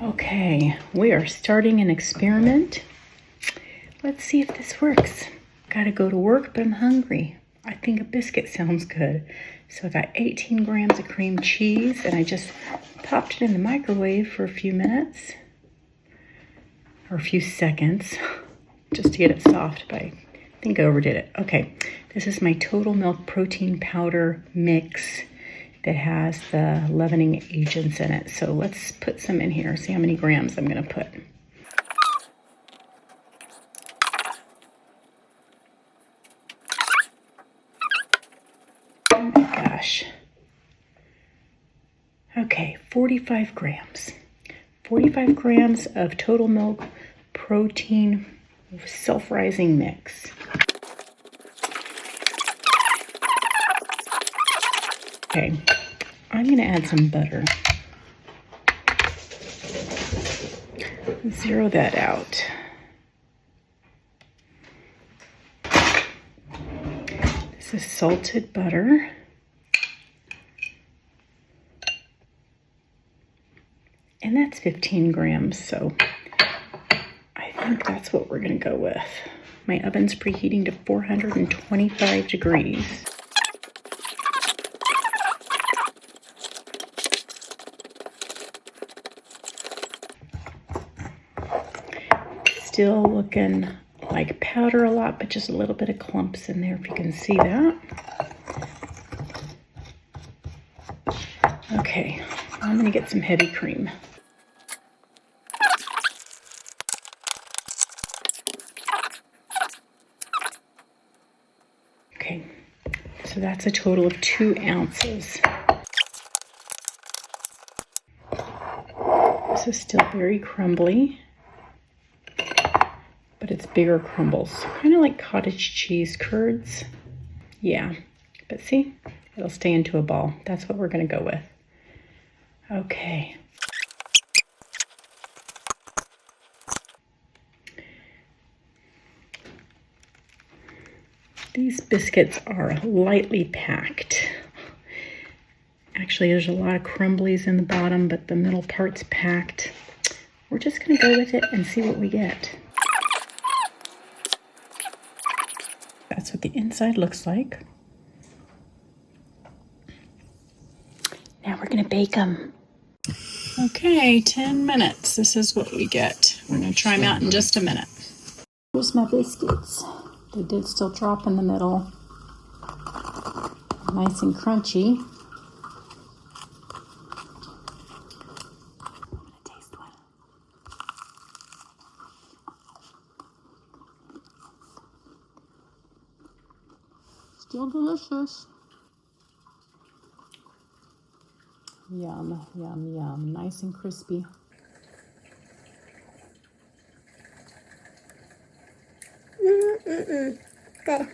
Okay, we are starting an experiment. Let's see if this works. Gotta go to work, but I'm hungry. I think a biscuit sounds good. So I got 18 grams of cream cheese, and I just popped it in the microwave for a few minutes, or a few seconds, just to get it soft, but I think I overdid it. Okay, this is my total milk protein powder mix that has the leavening agents in it. So let's put some in here, see how many grams I'm gonna put. Oh my gosh. Okay, 45 grams. 45 grams of total milk protein self-rising mix. Okay, I'm gonna add some butter. Zero that out. This is salted butter. And that's 15 grams, so I think that's what we're gonna go with. My oven's preheating to 425 degrees. Still looking like powder a lot, but just a little bit of clumps in there, if you can see that. Okay, I'm gonna get some heavy cream. Okay, so that's a total of 2 ounces. This is still very crumbly, but it's bigger crumbles, kind of like cottage cheese curds. Yeah, but see, it'll stay into a ball. That's what we're gonna go with. Okay. These biscuits are lightly packed. Actually, there's a lot of crumblies in the bottom, but the middle part's packed. We're just gonna go with it and see what we get. That's what the inside looks like. Now we're gonna bake them. Okay, 10 minutes. This is what we get. We're gonna try them out in just a minute. Here's my biscuits. They did still drop in the middle. Nice and crunchy. I'm gonna taste one. Still delicious. Yum, yum, yum. Nice and crispy. Good.